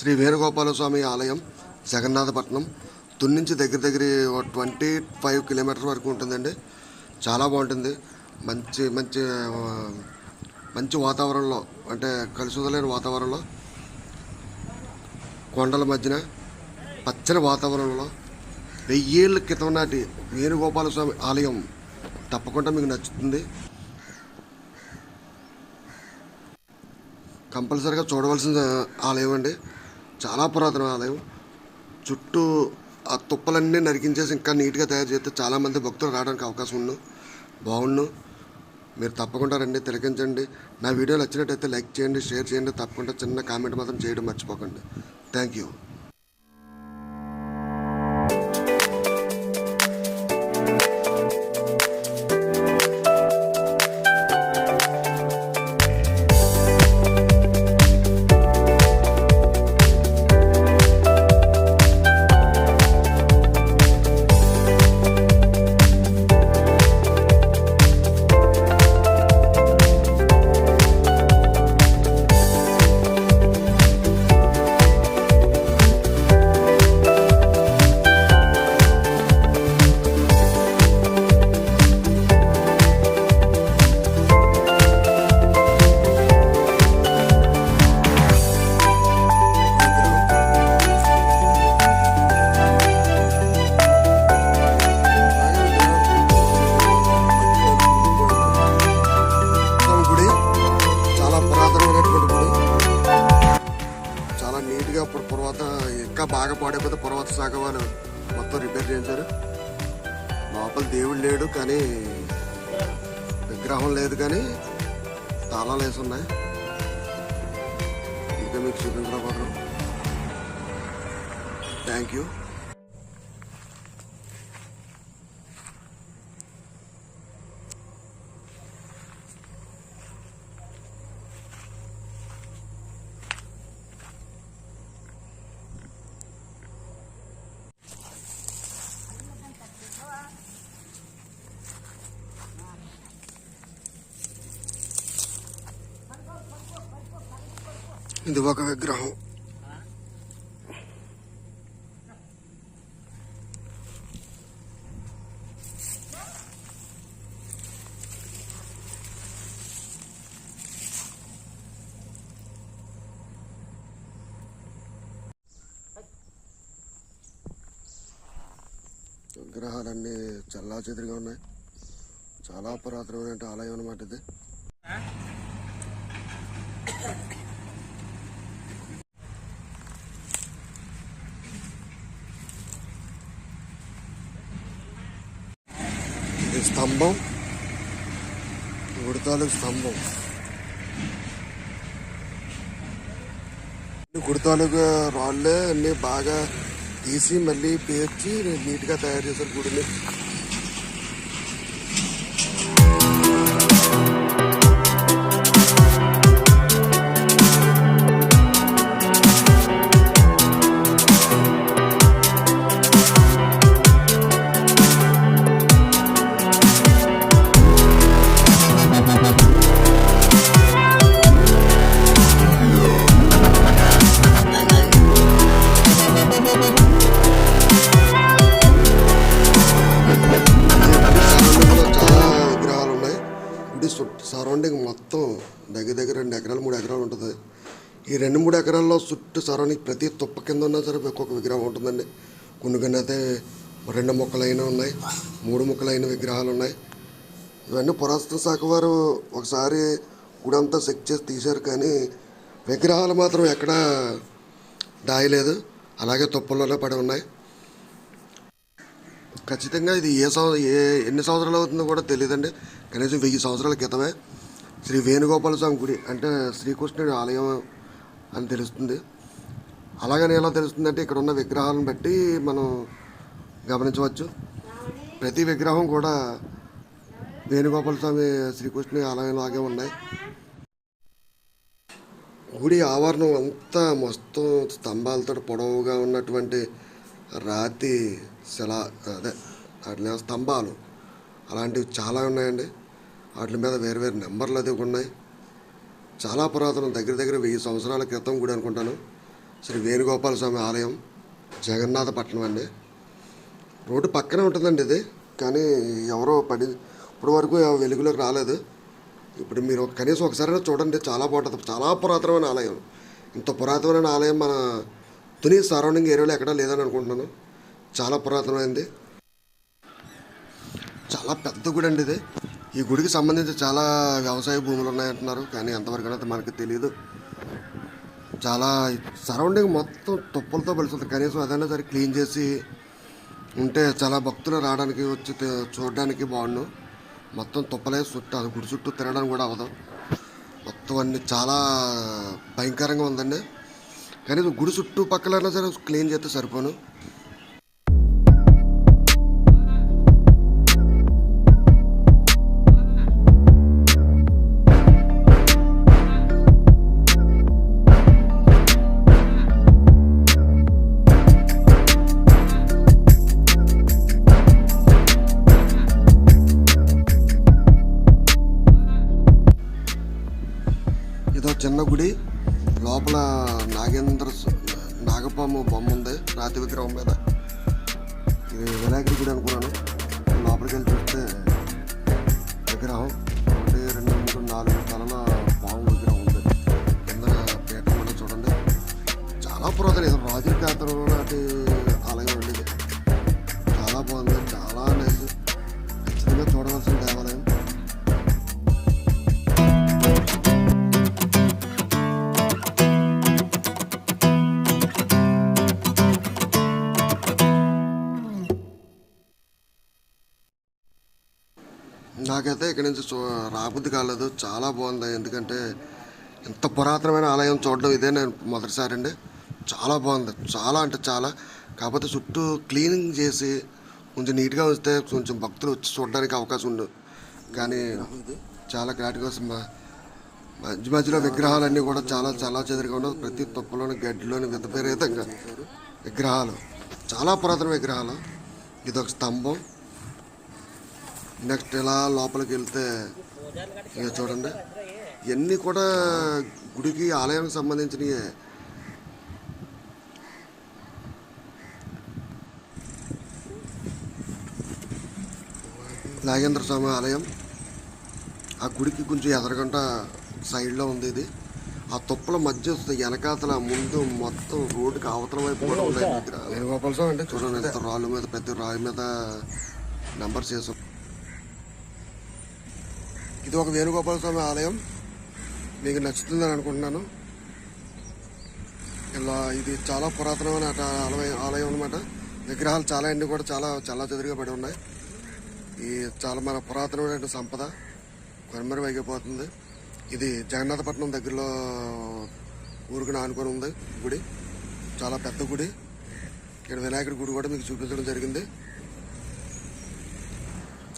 శ్రీ వేణుగోపాలస్వామి ఆలయం జగన్నాథపట్నం తుని నుంచి దగ్గర 25 కిలోమీటర్ల వరకు ఉంటుందండి. చాలా బాగుంటుంది. మంచి మంచి మంచి వాతావరణంలో, అంటే కలిసిదలేని వాతావరణంలో, కొండల మధ్యన పచ్చని వాతావరణంలో 1000 ఏళ్ళ క్రితం నాటి వేణుగోపాలస్వామి ఆలయం తప్పకుండా మీకు నచ్చుతుంది. కంపల్సరీగా చూడవలసిన ఆలయం అండి. చాలా పురాతన ఆలయం. చుట్టూ ఆ తుప్పలన్నీ నరికించేసి ఇంకా నీట్గా తయారు చేస్తే చాలామంది భక్తులు రావడానికి అవకాశం బాగుండు. మీరు తప్పకుండా రండి, తిలకించండి. నా వీడియో నచ్చినట్టయితే లైక్ చేయండి, షేర్ చేయండి. తప్పకుండా చిన్న కామెంట్ మాత్రం చేయడం మర్చిపోకండి. Thank you. అప్పుడు తర్వాత ఇంకా బాగా పాడైపోతే పర్వత శాఖ వాళ్ళు మొత్తం రిపేర్ చేయించారు. లోపల దేవుడు లేడు, కానీ విగ్రహం లేదు, కానీ తాళాలు వేసి ఉన్నాయి. ఇంకా మీకు చూపించడం. Thank you. ఇది ఒక విగ్రహం. విగ్రహాలన్నీ చల్లాచెదురుగా ఉన్నాయి. చాలా పురాతనమైన ఆలయం అన్నమాట ఇది. స్తంభం, గుడితాలూకు స్తంభం. గుడితాలూకు రాళ్ళే అన్ని బాగా తీసి మళ్ళీ పేర్చి నీట్గా తయారు చేశారు గుడిని. సరౌండింగ్ మొత్తం దగ్గర 2 ఎకరాలు 3 ఎకరాలు ఉంటుంది. ఈ 2-3 ఎకరాల్లో చుట్టూ సరౌండింగ్ ప్రతి తుప్ప కింద ఉన్నా సరే ఒక్కొక్క విగ్రహం ఉంటుందండి. కొన్ని అయితే 2 ముక్కలైన ఉన్నాయి, 3 ముక్కలైన విగ్రహాలు ఉన్నాయి. ఇవన్నీ పురాతన శాఖ వారు ఒకసారి గుడంతా చెక్ చేసి తీశారు, కానీ విగ్రహాలు మాత్రం ఎక్కడా దాయలేదు, అలాగే తుప్పల్లోనే పడి ఉన్నాయి. ఖచ్చితంగా ఇది ఎన్ని సంవత్సరాలు అవుతుందో కూడా తెలియదండి. కనీసం 1000 సంవత్సరాల క్రితమే శ్రీ వేణుగోపాల స్వామి గుడి, అంటే శ్రీకృష్ణుడి ఆలయం అని తెలుస్తుంది. అలాగని ఎలా తెలుస్తుందంటే ఇక్కడ ఉన్న విగ్రహాలను బట్టి మనం గమనించవచ్చు. ప్రతి విగ్రహం కూడా వేణుగోపాల స్వామి శ్రీకృష్ణుడి ఆలయంలాగే ఉన్నాయి. గుడి ఆవరణం అంతా మొత్తం స్తంభాలతో పొడవుగా ఉన్నటువంటి రాతి అదే స్తంభాలు అలాంటివి చాలా ఉన్నాయండి. వాటి మీద వేరు నెంబర్లు అది ఉన్నాయి. చాలా పురాతనం, దగ్గర 1000 సంవత్సరాల క్రితం గుడి అనుకుంటాను. శ్రీ వేణుగోపాల స్వామి ఆలయం, జగన్నాథపట్నం అండి. రోడ్డు పక్కనే ఉంటుందండి ఇది, కానీ ఎవరో ఇప్పుడు వరకు వెలుగులోకి రాలేదు. ఇప్పుడు మీరు కనీసం ఒకసారి చూడండి, చాలా బాగుంటుంది. చాలా పురాతనమైన ఆలయం. ఇంత పురాతనమైన ఆలయం మన తుని సరౌండింగ్ ఏరియాలో ఎక్కడా లేదని అనుకుంటున్నాను. చాలా పురాతనమైంది, చాలా పెద్ద గుడి అండి ఇది. ఈ గుడికి సంబంధించి చాలా వ్యవసాయ భూములు ఉన్నాయంటున్నారు, కానీ ఎంతవరకు అయితే మనకు తెలియదు. చాలా సరౌండింగ్ మొత్తం తుప్పలతో పలుస్తుంది. కనీసం అదైనా సరే క్లీన్ చేసి ఉంటే చాలా భక్తులు రావడానికి వచ్చి చూడడానికి బాగుండు. మొత్తం తుప్పలే చుట్టూ, అది గుడి చుట్టూ తిరగడానికి కూడా అవ్వదు. మొత్తం అన్ని చాలా భయంకరంగా ఉందండి. కనీసం గుడి చుట్టూ పక్కలైనా సరే క్లీన్ చేస్తే సరిపోను. ఇదో చిన్న గుడి, లోపల నాగపాము బొమ్మ ఉంది రాతి విగ్రహం మీద. ఇది వినాయకుడి గుడి అనుకున్నాను. లోపలికి వెళ్ళి చూస్తే విగ్రహం 1, 2, 3, 4 తలల పాము విగ్రహం ఉంది. కింద పీఠ కూడా చూడండి, చాలా పురాతన. ఇది రాజుల కాలంలో నాటి ఆలయం అండి. ఇది చాలా బాగుంది, చాలా నైస్. ఖచ్చితంగా చూడవలసిన దేవాలయం. నాకైతే ఇక్కడి నుంచి రాబుద్ది కాలేదు, చాలా బాగుంది. ఎందుకంటే ఇంత పురాతనమైన ఆలయం చూడడం ఇదే నేను మొదటిసారి అండి. చాలా బాగుంది, చాలా అంటే చాలా. కాకపోతే చుట్టూ క్లీనింగ్ చేసి కొంచెం నీట్గా వస్తే కొంచెం భక్తులు వచ్చి చూడడానికి అవకాశం ఉంది. కానీ చాలా గ్రాట్గా మధ్య మధ్యలో విగ్రహాలన్నీ కూడా చాలా చాలా చెదిరిగా ఉండవు. ప్రతి తొక్కలోని గడ్డిలోని విధంగా విగ్రహాలు, చాలా పురాతన విగ్రహాలు. ఇదొక స్తంభం. నెక్స్ట్ ఇలా లోపలికి వెళ్తే ఇక చూడండి, ఇవన్నీ కూడా గుడికి ఆలయానికి సంబంధించినవి. నాగేంద్ర స్వామి ఆలయం. ఆ గుడికి కొంచెం ఎదరగంట సైడ్లో ఉంది ఇది. ఆ తుప్పల మధ్య వెనకాతల ముందు మొత్తం రోడ్డుకి అవతల వైపు కూడా ఉన్నాయి. వేణుగోపాల స్వామి అంటే చూడండి, ఎంత రాళ్ళ మీద, ప్రతి రాయి మీద నెంబర్స్ వేసాం. ఇది ఒక వేణుగోపాల స్వామి ఆలయం. మీకు నచ్చుతుందని అనుకుంటున్నాను. ఇలా ఇది చాలా పురాతనమైన ఆలయం అనమాట. విగ్రహాలు చాలా అన్ని కూడా చాలా చాలా చెదురుగా పడి ఉన్నాయి. ఈ చాలా మన పురాతనమైన సంపద కనుమరుగైపోతుంది. ఇది జగన్నాథపట్నం దగ్గరలో ఊరికి ఆనుకొని ఉంది గుడి. చాలా పెద్ద గుడి. ఇక్కడ వినాయకుడి గుడి కూడా మీకు చూపించడం జరిగింది.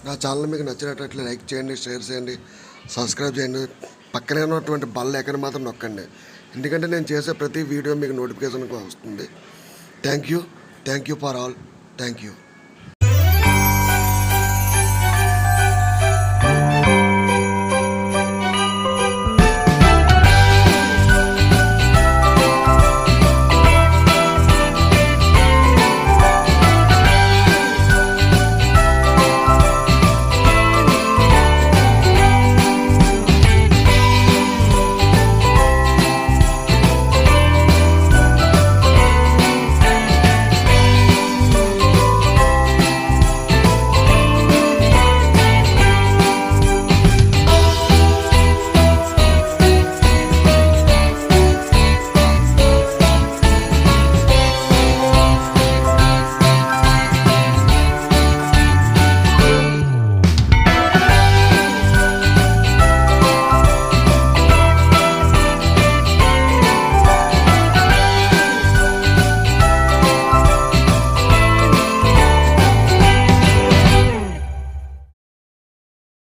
నా ఛానల్ మీకు నచ్చినట్లయితే లైక్ చేయండి, షేర్ చేయండి, సబ్స్క్రైబ్ చేయండి. పక్కనే ఉన్నటువంటి బెల్ ఐకాన్ మాత్రం నొక్కండి. ఎందుకంటే నేను చేసే ప్రతి వీడియో మీకు నోటిఫికేషన్ వస్తుంది. Thank you for all. Thank you.